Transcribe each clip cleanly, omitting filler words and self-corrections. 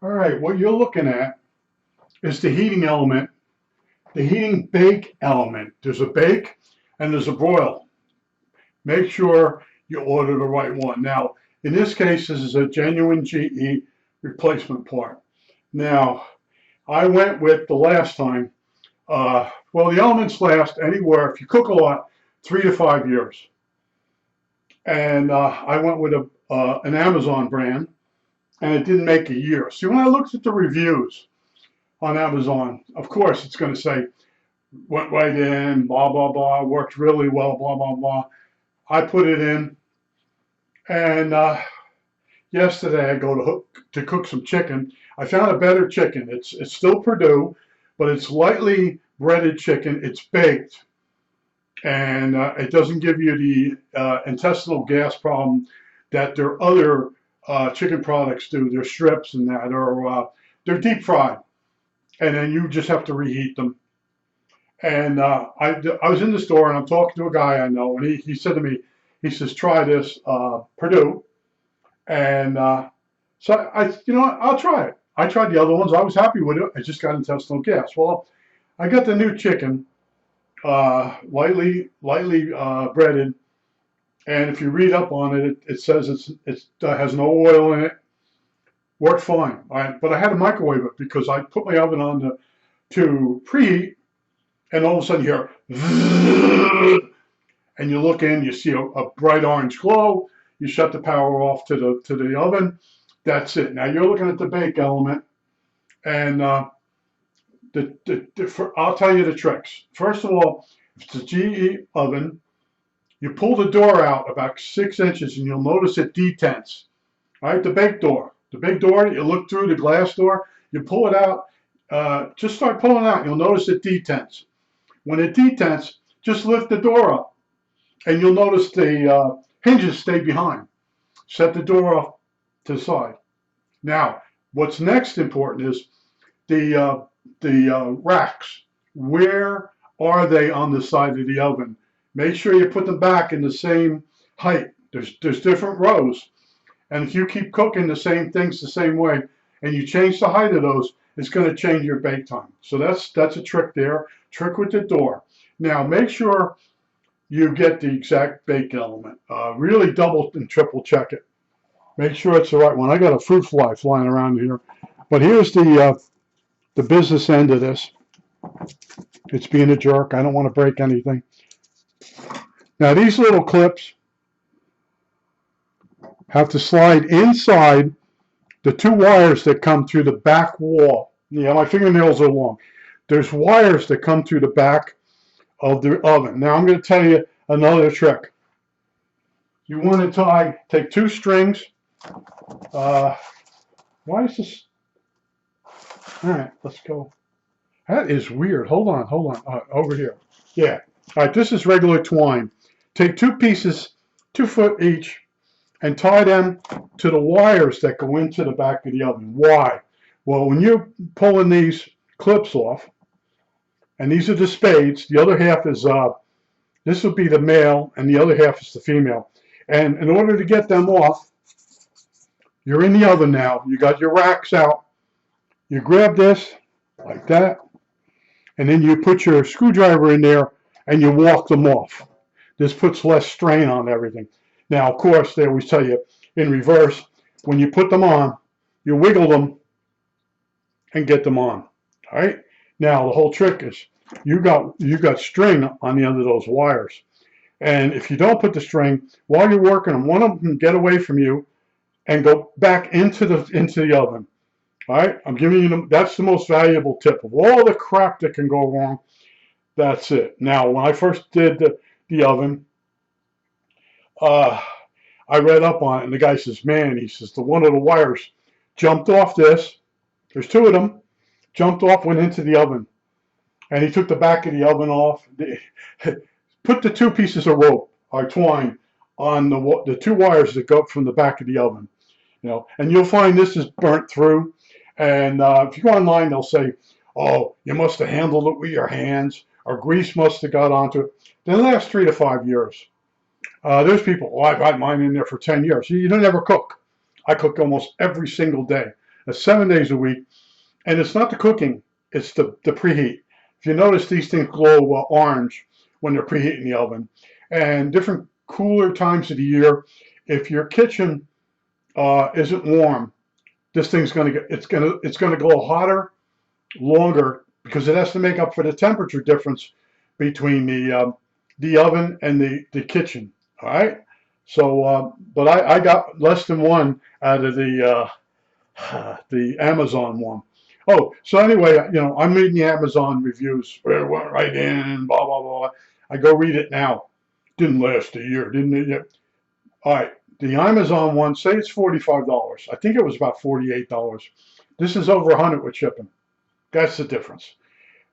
All right, what you're looking at is the heating element, the heating bake element. There's a bake and there's a broil. Make sure you order the right one. Now, in this case, this is a genuine GE replacement part. Now, I went with the last time. Well, the elements last anywhere, if you cook a lot, 3 to 5 years. And I went with an Amazon brand, and it didn't make a year. See, when I looked at the reviews on Amazon, of course, it's going to say, went right in, blah, blah, blah, worked really well, blah, blah, blah. I put it in, and yesterday I go to cook some chicken. I found a better chicken. It's still Purdue, but it's lightly breaded chicken. It's baked, and it doesn't give you the intestinal gas problem that their other chicken products do. Their strips and that, or they're deep fried, and then you just have to reheat them. And I was in the store and I'm talking to a guy I know, and he said to me, he says, try this Purdue. And so you know what, I'll try it. I tried the other ones. I was happy with it. I just got intestinal gas. Well, I got the new chicken, lightly breaded. And if you read up on it, it says it has no oil in it. Worked fine. But I had to microwave it because I put my oven on to preheat. And all of a sudden you hear, and you look in, you see a bright orange glow. You shut the power off to the oven. That's it. Now you're looking at the bake element, and I'll tell you the tricks. First of all, if it's a GE oven, you pull the door out about 6 inches, and you'll notice it detents. All right, the big door. The big door, you look through the glass door, you pull it out. Just start pulling it out. You'll notice it detents. When it detents, just lift the door up, and you'll notice the hinges stay behind. Set the door off to the side. Now, what's next important is the racks. Where are they on the side of the oven? Make sure you put them back in the same height. There's different rows, and if you keep cooking the same things the same way, and you change the height of those, it's going to change your bake time. So that's a trick there. Trick with the door. Now make sure you get the exact bake element. Really double and triple check it. Make sure it's the right one. I got a fruit fly flying around here. But here's the business end of this. It's being a jerk. I don't want to break anything. Now these little clips have to slide inside the 2 wires that come through the back wall. Yeah, my fingernails are long. There's wires that come through the back of the oven. Now I'm going to tell you another trick. You want to take 2 strings. Why is this? All right, let's go. That is weird. Hold on. Over here. Yeah. All right, this is regular twine. Take 2 pieces, 2 foot each, and tie them to the wires that go into the back of the oven. Why? Well, when you're pulling these clips off, and these are the spades, the other half is, this would be the male, and the other half is the female. And in order to get them off, you're in the oven now. You got your racks out. You grab this, like that, and then you put your screwdriver in there, and you walk them off. This puts less strain on everything. Now, of course, they always tell you in reverse, when you put them on, you wiggle them and get them on. All right? Now, the whole trick is you got string on the end of those wires. And if you don't put the string, while you're working them, one of them can get away from you and go back into the oven. All right? I'm giving you that's the most valuable tip. Of all the crap that can go wrong, that's it. Now, when I first did the oven, I read up on it, and the guy says, man, he says, one of the wires jumped off this. There's 2 of them. Jumped off, went into the oven. And he took the back of the oven off. Put the 2 pieces of rope or twine on the 2 wires that go up from the back of the oven. You know, and you'll find this is burnt through. And if you go online, they'll say, oh, you must have handled it with your hands, or grease must have got onto it. They last 3 to 5 years. There's people, I've had mine in there for 10 years. You don't ever cook. I cook almost every single day. That's 7 days a week. And it's not the cooking, it's the preheat. If you notice, these things glow orange when they're preheating the oven. And different cooler times of the year, if your kitchen isn't warm, this thing's gonna glow hotter, longer, because it has to make up for the temperature difference between the oven and the kitchen. All right. So, but I got less than one out of the Amazon one. Oh, so anyway, I'm reading the Amazon reviews. Went right in, blah blah blah. I go read it now. Didn't last a year, didn't it? All right, the Amazon one, say it's $45. I think it was about $48. This is over 100 with shipping. That's the difference.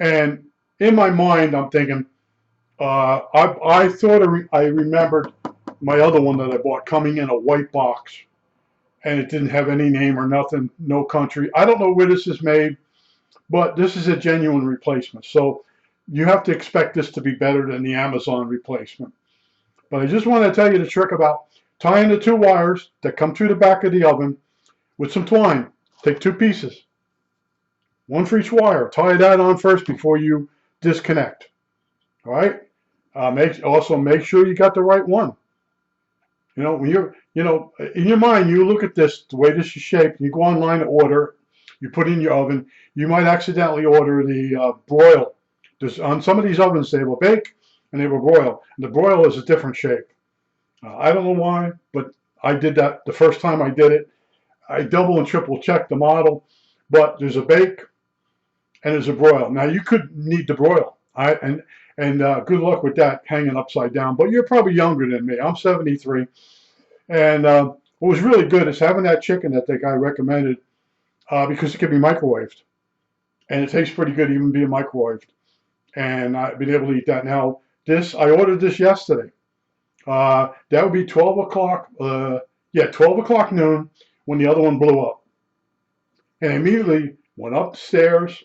And in my mind, I'm thinking, I thought I remembered my other one that I bought coming in a white box, and it didn't have any name or nothing, no country. I don't know where this is made, but this is a genuine replacement. So you have to expect this to be better than the Amazon replacement. But I just want to tell you the trick about tying the two wires that come through the back of the oven with some twine. Take two pieces, one for each wire. Tie that on first before you disconnect. All right. Also make sure you got the right one. When you're, in your mind, you look at this, the way this is shaped, you go online and order, you put it in your oven, you might accidentally order the broil. On some of these ovens, they have a bake and they have a broil. And the broil is a different shape. I don't know why, but I did that the first time I did it. I double and triple checked the model, but there's a bake and there's a broil. Now, you could need the broil, and good luck with that hanging upside down. But you're probably younger than me. I'm 73. And what was really good is having that chicken that the guy recommended, because it can be microwaved. And it tastes pretty good even being microwaved. And I've been able to eat that. Now, I ordered this yesterday. That would be 12 o'clock, 12 o'clock noon when the other one blew up. And I immediately went upstairs.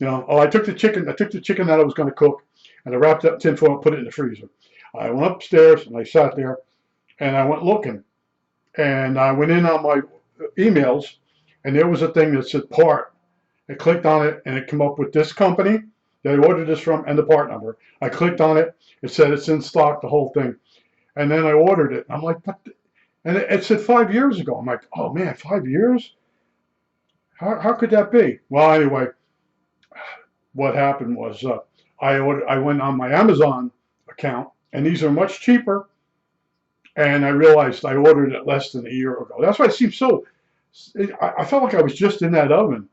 I took the chicken that I was going to cook, and I wrapped it up in tinfoil and put it in the freezer. I went upstairs and I sat there, and I went looking, and I went in on my emails, and there was a thing that said part. I clicked on it, and it came up with this company that I ordered this from and the part number. I clicked on it. It said it's in stock, the whole thing, and then I ordered it. I'm like, and it said 5 years ago. I'm like, oh man, 5 years? How could that be? Well, anyway. What happened was I went on my Amazon account, and these are much cheaper, and I realized I ordered it less than a year ago. That's why it seems so. I felt like I was just in that oven,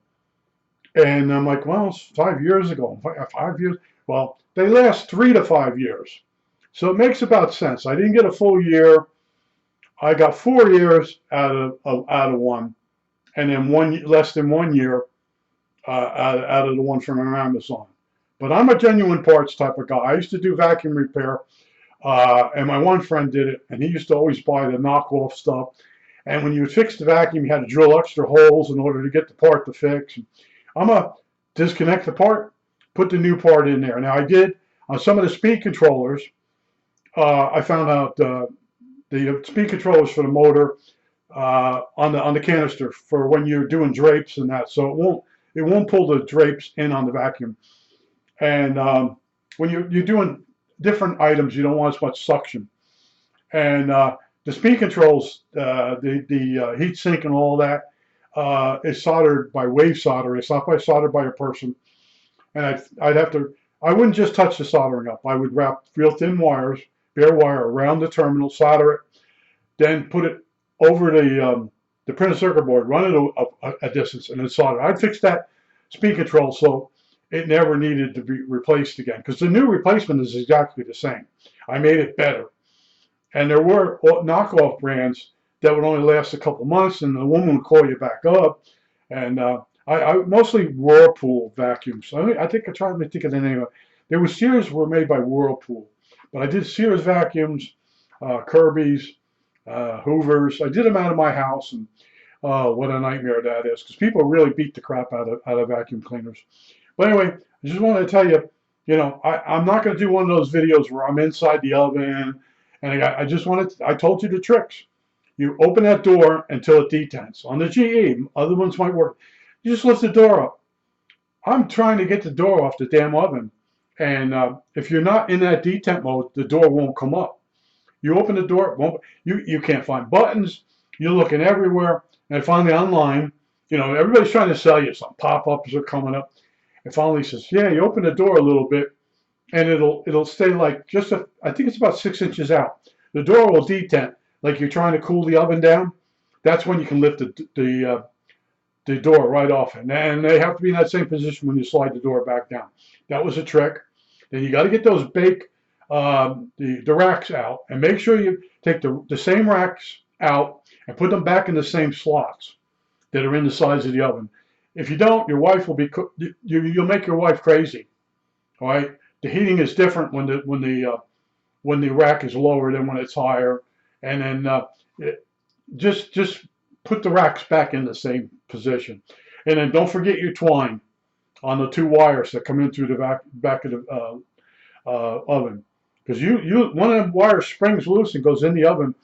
and I'm like, well, it's 5 years ago. 5 years. Well, they last 3 to 5 years, so it makes about sense. I didn't get a full year. I got 4 years out of one, and then less than 1 year. Out of the one from Amazon. But I'm a genuine parts type of guy. I used to do vacuum repair, and my one friend did it, and he used to always buy the knockoff stuff. And when you would fix the vacuum, you had to drill extra holes in order to get the part to fix. I'm a disconnect the part, put the new part in there. Now I did on some of the speed controllers. I found out the speed controllers for the motor on the canister for when you're doing drapes and that, so it won't pull the drapes in on the vacuum. And when you're doing different items, you don't want as much suction. And the speed controls, the heat sink and all that is soldered by wave solder. It's not soldered by a person. And I wouldn't just touch the soldering up. I would wrap real thin wires, bare wire around the terminal, solder it, then put it over the printed circuit board, run it a distance, and then solder. I'd fix that speed control so it never needed to be replaced again, because the new replacement is exactly the same. I made it better. And there were knockoff brands that would only last a couple months, and the woman would call you back up. And I mostly Whirlpool vacuums. I think I tried to think of the name of it. There was Sears were made by Whirlpool, but I did Sears vacuums, Kirby's, Hoovers. I did them out of my house, and what a nightmare that is, because people really beat the crap out of vacuum cleaners. But anyway, I just wanted to tell you, I'm not going to do one of those videos where I'm inside the oven, and I told you the tricks. You open that door until it detents. On the GE, other ones might work. You just lift the door up. I'm trying to get the door off the damn oven. And if you're not in that detent mode, the door won't come up. You open the door, it won't, you can't find buttons. You're looking everywhere. And finally online, everybody's trying to sell you some pop-ups are coming up. And finally says, yeah, you open the door a little bit and it'll stay like I think it's about 6 inches out. The door will detent like you're trying to cool the oven down. That's when you can lift the door right off, and they have to be in that same position when you slide the door back down. That was a trick. Then you got to get those the racks out, and make sure you take the same racks out and put them back in the same slots that are in the sides of the oven. If you don't, your wife will be you'll make your wife crazy. All right, the heating is different when the rack is lower than when it's higher, and then just put the racks back in the same position. And then don't forget your twine on the 2 wires that come in through the back of the oven. Because one of the wires springs loose and goes in the oven.